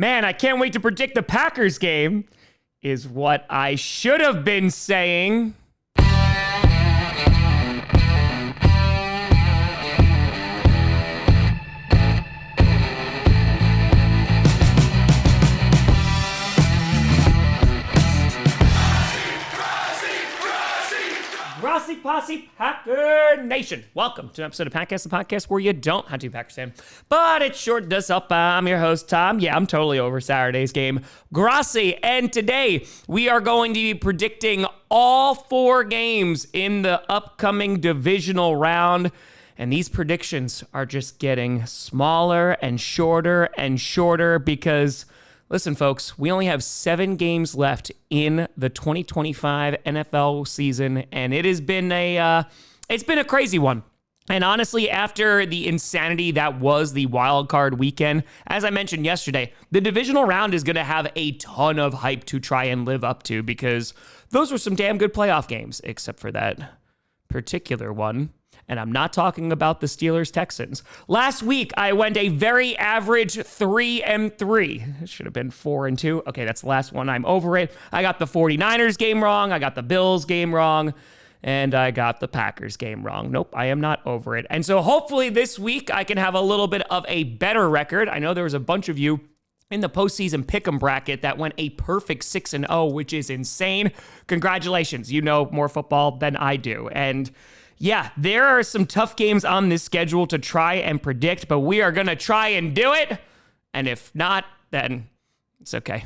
Man, I can't wait to predict the Packers game, is what I should have been saying. Grossi Posse Packer Nation. Welcome to an episode of Packcast, the podcast where you don't have to be Packers fan, but it sure does help. I'm your host, Tom. Yeah, I'm totally over Saturday's game. Grossi, and today we are going to be predicting all 4 games in the upcoming divisional round. And these predictions are just getting smaller and shorter because, listen, folks, we only have 7 games left in the 2025 NFL season, and it has been it's been a crazy one. And honestly, after the insanity that was the wild card weekend, as I mentioned yesterday, the divisional round is going to have a ton of hype to try and live up to because those were some damn good playoff games, except for that particular one. And I'm not talking about the Steelers-Texans. Last week, I went a very average 3-3. It should have been 4-2. Okay, that's the last one. I'm over it. I got the 49ers game wrong. I got the Bills game wrong. And I got the Packers game wrong. Nope, I am not over it. And so hopefully this week, I can have a little bit of a better record. I know there was a bunch of you in the postseason pick'em bracket that went a perfect 6-0, which is insane. Congratulations. You know more football than I do. And yeah, there are some tough games on this schedule to try and predict, but we are going to try and do it. And if not, then it's okay.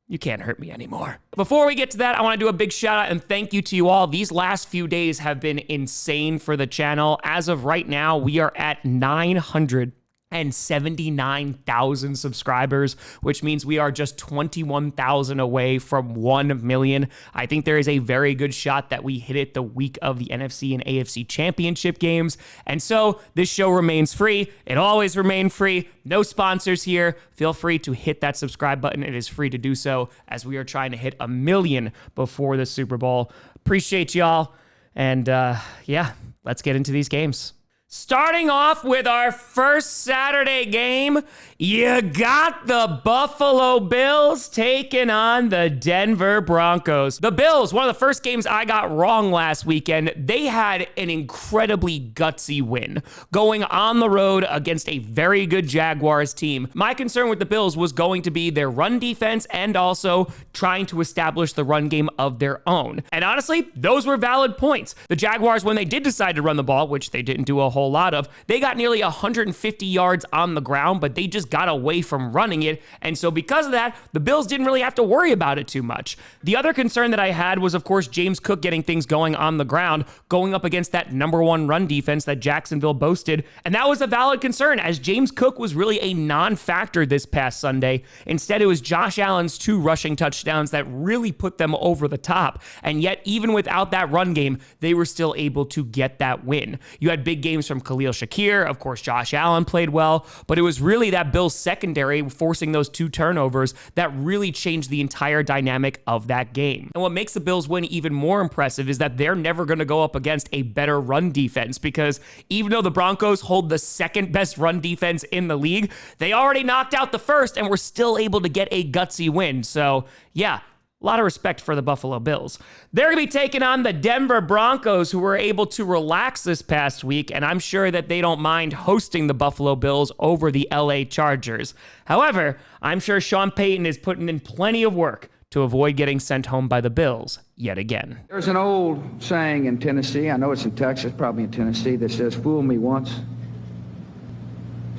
You can't hurt me anymore. Before we get to that, I want to do a big shout out and thank you to you all. These last few days have been insane for the channel. As of right now, we are at 979,000 subscribers, which means we are just 21,000 away from 1 million. I think there is a very good shot that we hit it the week of the NFC and AFC championship games. And so this show remains free. It always remained free. No sponsors here. Feel free to hit that subscribe button. It is free to do so as we are trying to hit 1 million before the Super Bowl. Appreciate y'all. And yeah, let's get into these games. Starting off with our first Saturday game, you got the Buffalo Bills taking on the Denver Broncos. The Bills, one of the first games I got wrong last weekend, they had an incredibly gutsy win, going on the road against a very good Jaguars team. My concern with the Bills was going to be their run defense and also trying to establish the run game of their own. And honestly, those were valid points. The Jaguars, when they did decide to run the ball, which they didn't do a whole lot of, they got nearly 150 yards on the ground, but they just got away from running it. And so because of that, the Bills didn't really have to worry about it too much. The other concern that I had was, of course, James Cook getting things going on the ground, going up against that #1 run defense that Jacksonville boasted. And that was a valid concern, as James Cook was really a non-factor this past Sunday. Instead, it was Josh Allen's 2 rushing touchdowns that really put them over the top. And yet, even without that run game, they were still able to get that win. You had big games from Khalil Shakir. Of course, Josh Allen played well, but it was really that Bills secondary forcing those 2 turnovers that really changed the entire dynamic of that game. And what makes the Bills win even more impressive is that they're never going to go up against a better run defense, because even though the Broncos hold the second best run defense in the league, they already knocked out the first and were still able to get a gutsy win. So yeah, a lot of respect for the Buffalo Bills. They're going to be taking on the Denver Broncos, who were able to relax this past week, and I'm sure that they don't mind hosting the Buffalo Bills over the LA Chargers. However, I'm sure Sean Payton is putting in plenty of work to avoid getting sent home by the Bills yet again. There's an old saying in Tennessee, I know it's in Texas, probably in Tennessee, that says, "Fool me once,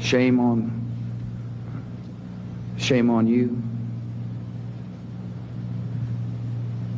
shame on you.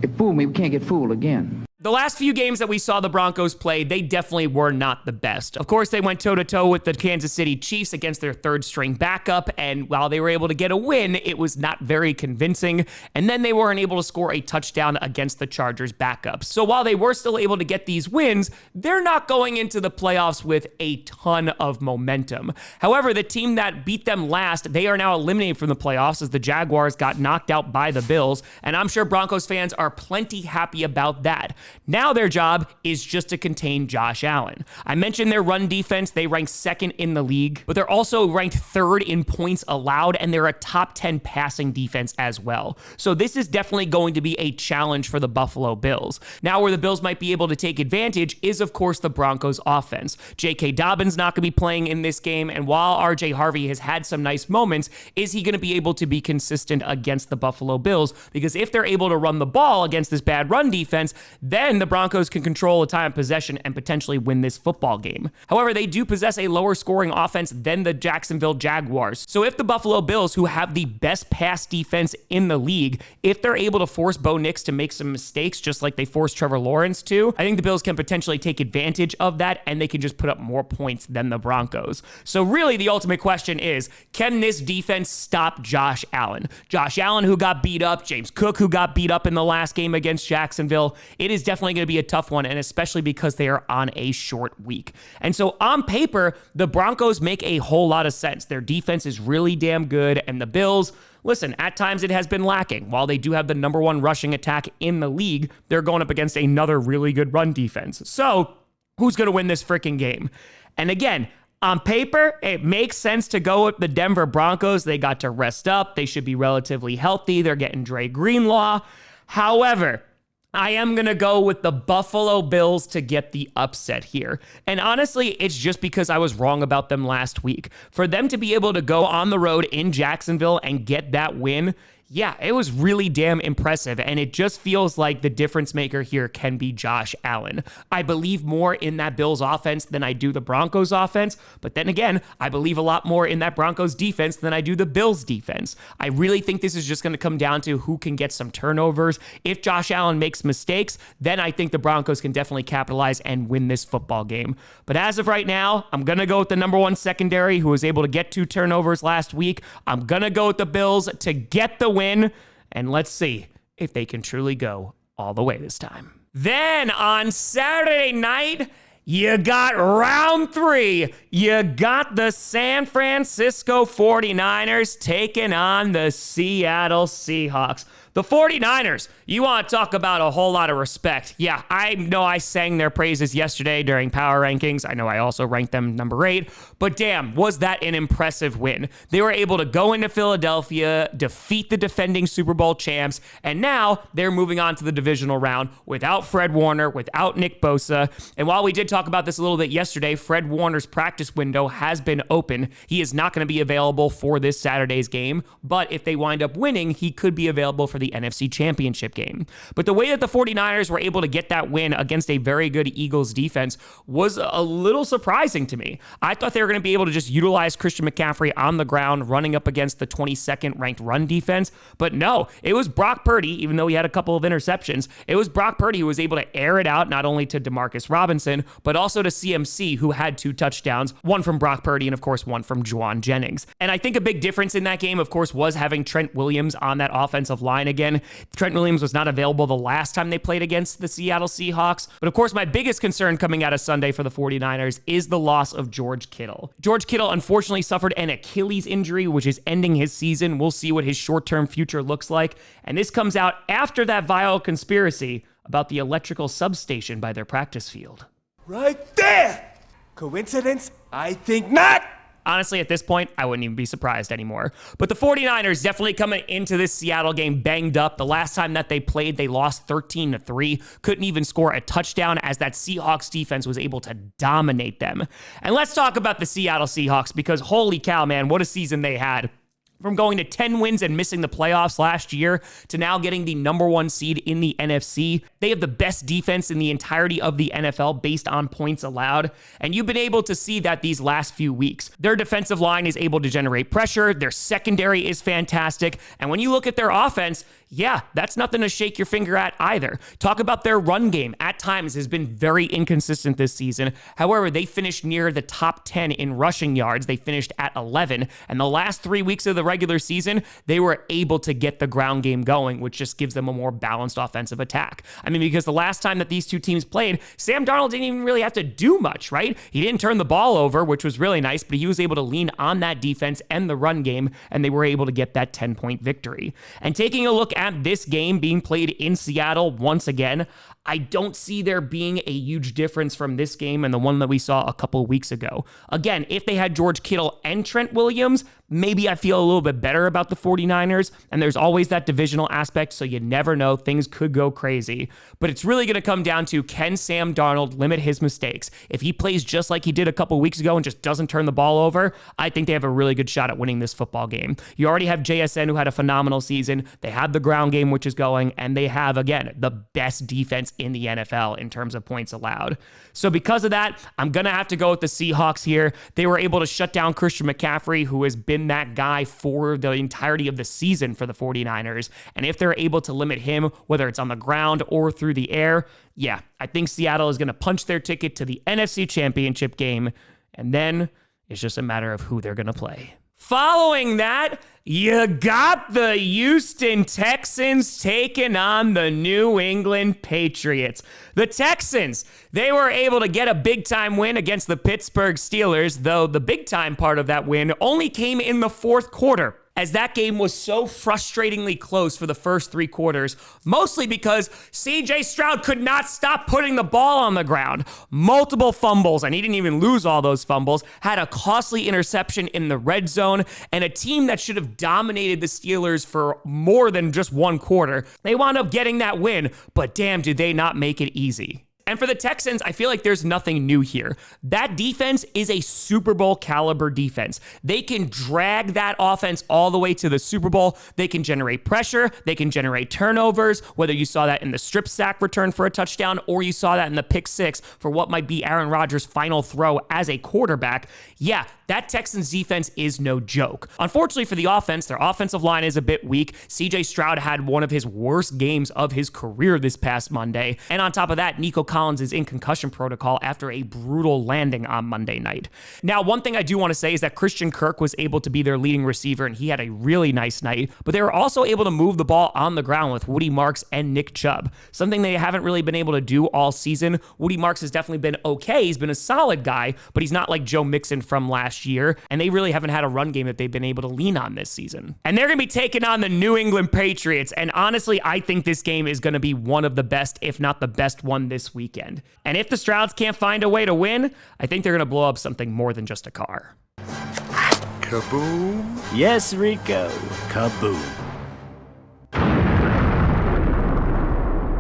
It fooled me, we can't get fooled again." The last few games that we saw the Broncos play, they definitely were not the best. Of course, they went toe-to-toe with the Kansas City Chiefs against their third-string backup, and while they were able to get a win, it was not very convincing, and then they weren't able to score a touchdown against the Chargers backups. So while they were still able to get these wins, they're not going into the playoffs with a ton of momentum. However, the team that beat them last, they are now eliminated from the playoffs as the Jaguars got knocked out by the Bills, and I'm sure Broncos fans are plenty happy about that. Now their job is just to contain Josh Allen. I mentioned their run defense. They rank second in the league, but they're also ranked third in points allowed, and they're a top 10 passing defense as well. So this is definitely going to be a challenge for the Buffalo Bills. Now, where the Bills might be able to take advantage is, of course, the Broncos offense. J.K. Dobbins not going to be playing in this game, and while R.J. Harvey has had some nice moments, is he going to be able to be consistent against the Buffalo Bills? Because if they're able to run the ball against this bad run defense, then the Broncos can control the time of possession and potentially win this football game. However, they do possess a lower scoring offense than the Jacksonville Jaguars. So if the Buffalo Bills, who have the best pass defense in the league, if they're able to force Bo Nix to make some mistakes, just like they forced Trevor Lawrence to, I think the Bills can potentially take advantage of that, and they can just put up more points than the Broncos. So really, the ultimate question is, can this defense stop Josh Allen? Josh Allen, who got beat up, James Cook, who got beat up in the last game against Jacksonville. It is definitely going to be a tough one, and especially because they are on a short week. And so on paper, the Broncos make a whole lot of sense. Their defense is really damn good, and the Bills, listen, at times it has been lacking. While they do have the number one rushing attack in the league, they're going up against another really good run defense. So who's going to win this freaking game? And again, on paper, it makes sense to go with the Denver Broncos. They got to rest up. They should be relatively healthy. They're getting Dre Greenlaw. However, I am going to go with the Buffalo Bills to get the upset here. And honestly, it's just because I was wrong about them last week. For them to be able to go on the road in Jacksonville and get that win, yeah, it was really damn impressive, and it just feels like the difference maker here can be Josh Allen. I believe more in that Bills offense than I do the Broncos offense, but then again, I believe a lot more in that Broncos defense than I do the Bills defense. I really think this is just going to come down to who can get some turnovers. If Josh Allen makes mistakes, then I think the Broncos can definitely capitalize and win this football game. But as of right now, I'm going to go with the number one secondary who was able to get 2 turnovers last week. I'm going to go with the Bills to get the win, and let's see if they can truly go all the way this time. Then on Saturday night, you got round 3. You got the San Francisco 49ers taking on the Seattle Seahawks. The 49ers, you want to talk about a whole lot of respect. Yeah, I know I sang their praises yesterday during Power Rankings. I know I also ranked them number 8, but damn, was that an impressive win. They were able to go into Philadelphia, defeat the defending Super Bowl champs, and now they're moving on to the divisional round without Fred Warner, without Nick Bosa. And while we did talk about this a little bit yesterday, Fred Warner's practice window has been open. He is not going to be available for this Saturday's game, but if they wind up winning, he could be available for the NFC Championship game. But the way that the 49ers were able to get that win against a very good Eagles defense was a little surprising to me. I thought they were going to be able to just utilize Christian McCaffrey on the ground, running up against the 22nd ranked run defense. But no, it was Brock Purdy, even though he had a couple of interceptions. It was Brock Purdy who was able to air it out, not only to Demarcus Robinson, but also to CMC, who had 2 touchdowns, one from Brock Purdy and, of course, one from Juwan Jennings. And I think a big difference in that game, of course, was having Trent Williams on that offensive line again. Trent Williams was not available the last time they played against the Seattle Seahawks. But of course, my biggest concern coming out of Sunday for the 49ers is the loss of George Kittle. George Kittle unfortunately suffered an Achilles injury, which is ending his season. We'll see what his short-term future looks like. And this comes out after that vile conspiracy about the electrical substation by their practice field. Right there! Coincidence? I think not! Honestly, at this point, I wouldn't even be surprised anymore. But the 49ers definitely coming into this Seattle game banged up. The last time that they played, they lost 13-3. Couldn't even score a touchdown as that Seahawks defense was able to dominate them. And let's talk about the Seattle Seahawks because holy cow, man, what a season they had. From going to 10 wins and missing the playoffs last year to now getting the number 1 seed in the NFC. They have the best defense in the entirety of the NFL based on points allowed. And you've been able to see that these last few weeks. Their defensive line is able to generate pressure. Their secondary is fantastic. And when you look at their offense, yeah, that's nothing to shake your finger at either. Talk about their run game. At times has been very inconsistent this season. However, they finished near the top 10 in rushing yards. They finished at 11. And the last 3 weeks of the regular season, they were able to get the ground game going, which just gives them a more balanced offensive attack. I mean, because the last time that these two teams played, Sam Darnold didn't even really have to do much, right? He didn't turn the ball over, which was really nice, but he was able to lean on that defense and the run game, and they were able to get that 10-point victory. And taking a look at this game being played in Seattle once again, I don't see there being a huge difference from this game and the one that we saw a couple of weeks ago. Again, if they had George Kittle and Trent Williams, maybe I feel a little bit better about the 49ers, and there's always that divisional aspect, so you never know. Things could go crazy. But it's really going to come down to, can Sam Darnold limit his mistakes? If he plays just like he did a couple weeks ago and just doesn't turn the ball over, I think they have a really good shot at winning this football game. You already have JSN, who had a phenomenal season. They have the ground game, which is going, and they have, again, the best defense in the NFL in terms of points allowed. So because of that, I'm going to have to go with the Seahawks here. They were able to shut down Christian McCaffrey, who has been that guy for the entirety of the season for the 49ers. And if they're able to limit him, whether it's on the ground or through the air, yeah, I think Seattle is going to punch their ticket to the NFC Championship game. And then it's just a matter of who they're going to play. Following that, you got the Houston Texans taking on the New England Patriots. The Texans, they were able to get a big-time win against the Pittsburgh Steelers, though the big-time part of that win only came in the fourth quarter, as that game was so frustratingly close for the first three quarters, mostly because CJ Stroud could not stop putting the ball on the ground. Multiple fumbles, and he didn't even lose all those fumbles, had a costly interception in the red zone, and a team that should have dominated the Steelers for more than just one quarter. They wound up getting that win, but damn, did they not make it easy. And for the Texans, I feel like there's nothing new here. That defense is a Super Bowl caliber defense. They can drag that offense all the way to the Super Bowl. They can generate pressure. They can generate turnovers, whether you saw that in the strip sack return for a touchdown or you saw that in the pick six for what might be Aaron Rodgers' final throw as a quarterback. Yeah, that Texans defense is no joke. Unfortunately for the offense, their offensive line is a bit weak. CJ Stroud had one of his worst games of his career this past Monday. And on top of that, Nico Collins is in concussion protocol after a brutal landing on Monday night. Now, one thing I do want to say is that Christian Kirk was able to be their leading receiver, and he had a really nice night, but they were also able to move the ball on the ground with Woody Marks and Nick Chubb, something they haven't really been able to do all season. Woody Marks has definitely been okay. He's been a solid guy, but he's not like Joe Mixon from last year, and they really haven't had a run game that they've been able to lean on this season. And they're going to be taking on the New England Patriots, and honestly, I think this game is going to be one of the best, if not the best one this weekend. And if the Strouds can't find a way to win, I think they're going to blow up something more than just a car. Kaboom. Yes, Rico. Kaboom.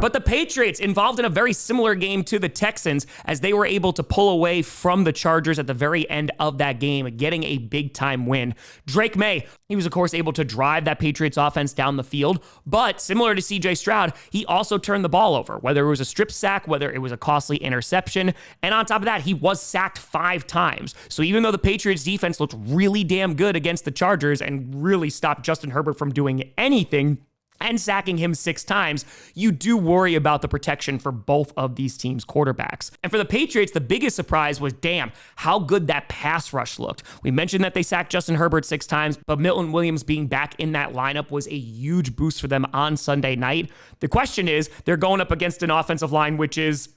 But the Patriots involved in a very similar game to the Texans, as they were able to pull away from the Chargers at the very end of that game, getting a big-time win. Drake May, he was, of course, able to drive that Patriots offense down the field, but similar to CJ Stroud, he also turned the ball over, whether it was a strip sack, whether it was a costly interception, and on top of that, he was sacked 5 times. So even though the Patriots defense looked really damn good against the Chargers and really stopped Justin Herbert from doing anything, and sacking him 6 times, you do worry about the protection for both of these teams' quarterbacks. And for the Patriots, the biggest surprise was, damn, how good that pass rush looked. We mentioned that they sacked Justin Herbert 6 times, but Milton Williams being back in that lineup was a huge boost for them on Sunday night. The question is, they're going up against an offensive line which is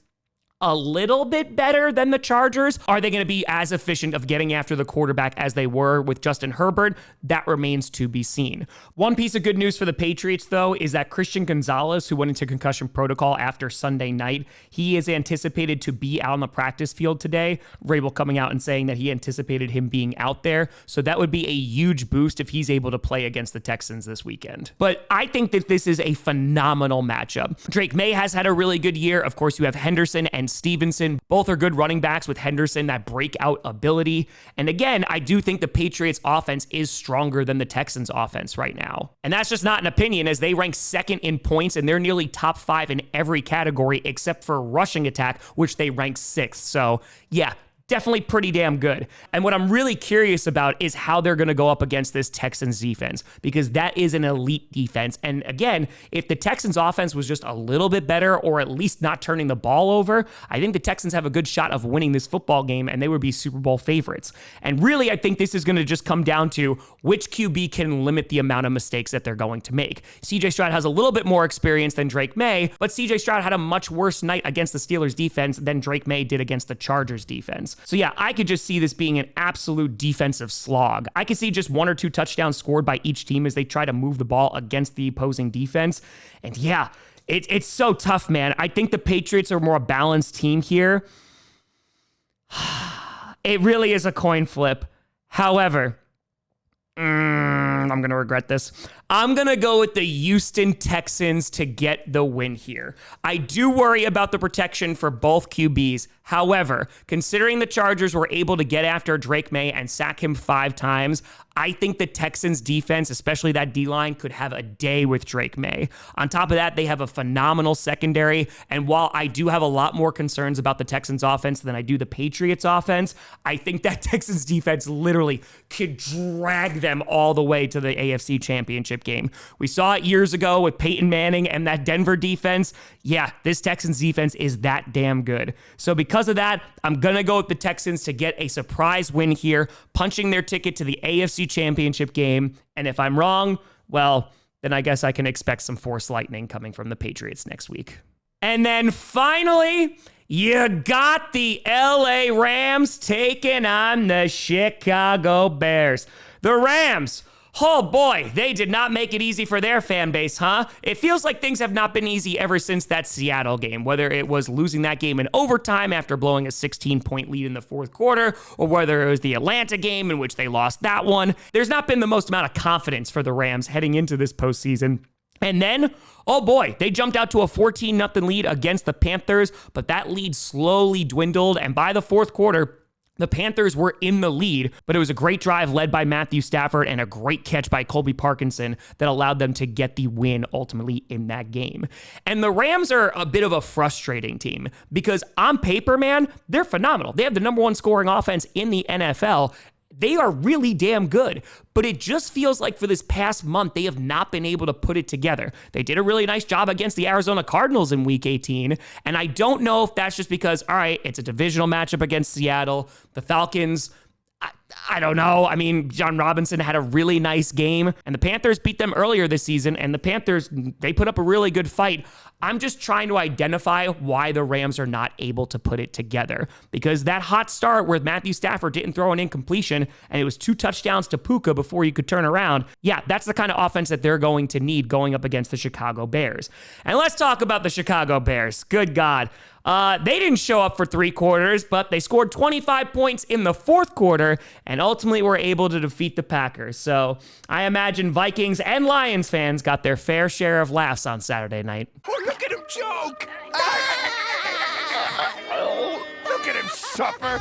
a little bit better than the Chargers. Are they going to be as efficient of getting after the quarterback as they were with Justin Herbert? That remains to be seen. One piece of good news for the Patriots, though, is that Christian Gonzalez, who went into concussion protocol after Sunday night, he is anticipated to be out on the practice field today. Vrabel coming out and saying that he anticipated him being out there. So that would be a huge boost if he's able to play against the Texans this weekend. But I think that this is a phenomenal matchup. Drake May has had a really good year. Of course, you have Henderson and Stevenson. Both are good running backs, with Henderson that breakout ability. And again, I do think the Patriots offense is stronger than the Texans offense right now. And that's just not an opinion, as they rank second in points and they're nearly top 5 in every category except for rushing attack, which they rank 6th. So yeah, definitely pretty damn good. And what I'm really curious about is how they're going to go up against this Texans defense, because that is an elite defense. And again, if the Texans offense was just a little bit better, or at least not turning the ball over, I think the Texans have a good shot of winning this football game and they would be Super Bowl favorites. And really, I think this is going to just come down to which QB can limit the amount of mistakes that they're going to make. CJ Stroud has a little bit more experience than Drake May, but CJ Stroud had a much worse night against the Steelers defense than Drake May did against the Chargers defense. So yeah, I could just see this being an absolute defensive slog. I could see just 1 or 2 touchdowns scored by each team as they try to move the ball against the opposing defense. And yeah, It's so tough, man. I think the Patriots are a more balanced team here. It really is a coin flip. However, I'm going to regret this. I'm going to go with the Houston Texans to get the win here. I do worry about the protection for both QBs. However, considering the Chargers were able to get after Drake May and sack him 5 times, I think the Texans defense, especially that D-line, could have a day with Drake May. On top of that, they have a phenomenal secondary. And while I do have a lot more concerns about the Texans offense than I do the Patriots offense, I think that Texans defense literally could drag them all the way to the AFC Championship game. We saw it years ago with Peyton Manning and that Denver defense. Yeah, this Texans defense is that damn good. So because of that, I'm going to go with the Texans to get a surprise win here, punching their ticket to the AFC Championship game. And if I'm wrong, well, then I guess I can expect some force lightning coming from the Patriots next week. And then finally, you got the LA Rams taking on the Chicago Bears. The Rams, oh boy, they did not make it easy for their fan base, huh? It feels like things have not been easy ever since that Seattle game, whether it was losing that game in overtime after blowing a 16-point lead in the fourth quarter, or whether it was the Atlanta game in which they lost that one. There's not been the most amount of confidence for the Rams heading into this postseason. And then, oh boy, they jumped out to a 14-0 lead against the Panthers, but that lead slowly dwindled, and by the fourth quarter, the Panthers were in the lead, but it was a great drive led by Matthew Stafford and a great catch by Colby Parkinson that allowed them to get the win ultimately in that game. And the Rams are a bit of a frustrating team because on paper, man, they're phenomenal. They have the number 1 scoring offense in the NFL. They are really damn good, but it just feels like for this past month, they have not been able to put it together. They did a really nice job against the Arizona Cardinals in Week 18, and I don't know if that's just because, all right, it's a divisional matchup against Seattle. The Falcons, I don't know. I mean, John Robinson had a really nice game, and the Panthers beat them earlier this season, and the Panthers, they put up a really good fight. I'm just trying to identify why the Rams are not able to put it together, because that hot start where Matthew Stafford didn't throw an incompletion, and it was 2 touchdowns to Puka before you could turn around. Yeah, that's the kind of offense that they're going to need going up against the Chicago Bears. And let's talk about the Chicago Bears. Good God. They didn't show up for 3 quarters, but they scored 25 points in the fourth quarter and ultimately were able to defeat the Packers. So I imagine Vikings and Lions fans got their fair share of laughs on Saturday night. Oh, look at him joke! Look at him suffer!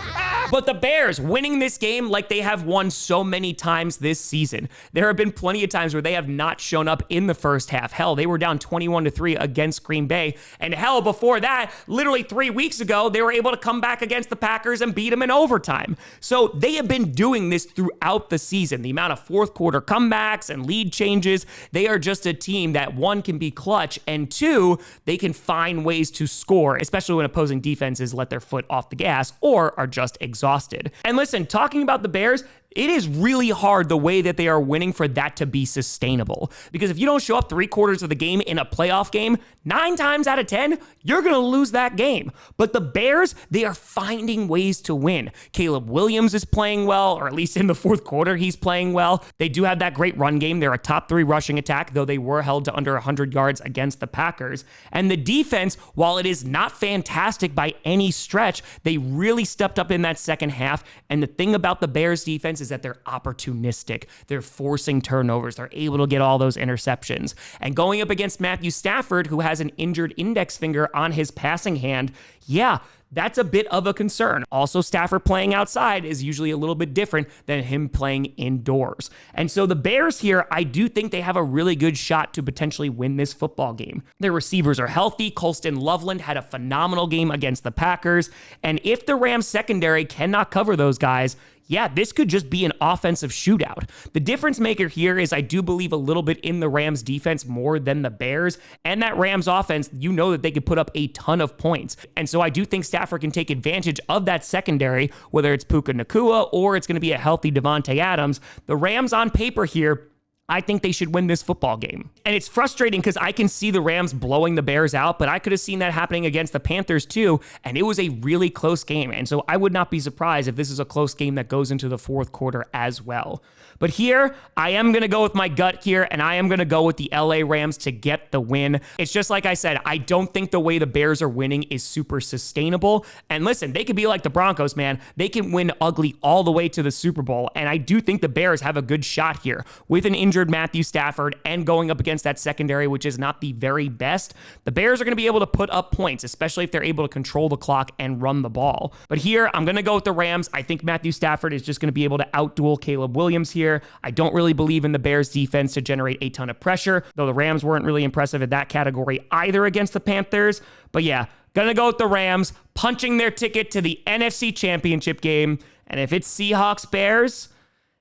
But the Bears winning this game like they have won so many times this season. There have been plenty of times where they have not shown up in the first half. Hell, they were down 21-3 against Green Bay. And hell, before that, literally 3 weeks ago, they were able to come back against the Packers and beat them in overtime. So they have been doing this throughout the season. The amount of fourth quarter comebacks and lead changes, they are just a team that, 1, can be clutch, and 2, they can find ways to score, especially when opposing defenses let their foot off the gas or are just exhausted. And listen, talking about the Bears, it is really hard the way that they are winning for that to be sustainable. Because if you don't show up 3 quarters of the game in a playoff game, 9 times out of 10, you're going to lose that game. But the Bears, they are finding ways to win. Caleb Williams is playing well, or at least in the fourth quarter, he's playing well. They do have that great run game. They're a top 3 rushing attack, though they were held to under 100 yards against the Packers. And the defense, while it is not fantastic by any stretch, they really stepped up in that second half. And the thing about the Bears defense is that they're opportunistic. They're forcing turnovers. They're able to get all those interceptions. And going up against Matthew Stafford, who has an injured index finger on his passing hand, yeah, that's a bit of a concern. Also, Stafford playing outside is usually a little bit different than him playing indoors. And so the Bears here, I do think they have a really good shot to potentially win this football game. Their receivers are healthy. Colston Loveland had a phenomenal game against the Packers. And if the Rams secondary cannot cover those guys, yeah, this could just be an offensive shootout. The difference maker here is I do believe a little bit in the Rams defense more than the Bears, and that Rams offense, you know that they could put up a ton of points. And so I do think Stafford can take advantage of that secondary, whether it's Puka Nacua or it's going to be a healthy Devontae Adams. The Rams on paper here, I think they should win this football game. And it's frustrating because I can see the Rams blowing the Bears out, but I could have seen that happening against the Panthers too, and it was a really close game. And so I would not be surprised if this is a close game that goes into the fourth quarter as well. But here, I am going to go with my gut here, and I am going to go with the LA Rams to get the win. It's just like I said, I don't think the way the Bears are winning is super sustainable. And listen, they could be like the Broncos, man. They can win ugly all the way to the Super Bowl, and I do think the Bears have a good shot here with an injured Matthew Stafford and going up against that secondary, which is not the very best. The Bears are going to be able to put up points, especially if they're able to control the clock and run the ball. But here, I'm going to go with the Rams. I think Matthew Stafford is just going to be able to outduel Caleb Williams here. I don't really believe in the Bears defense to generate a ton of pressure, though the Rams weren't really impressive in that category either against the Panthers. But yeah, gonna go with the Rams, punching their ticket to the NFC Championship game. And if it's Seahawks-Bears,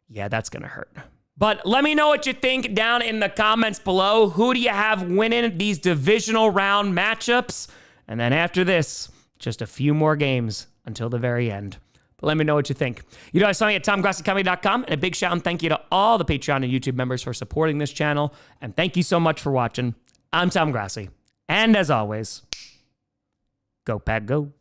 yeah, that's gonna hurt. But let me know what you think down in the comments below. Who do you have winning these divisional round matchups? And then after this, just a few more games until the very end. But let me know what you think. You know, I saw me at TomGrossiComedy.com, and a big shout and thank you to all the Patreon and YouTube members for supporting this channel. And thank you so much for watching. I'm Tom Grossi. And as always, go Pack Go.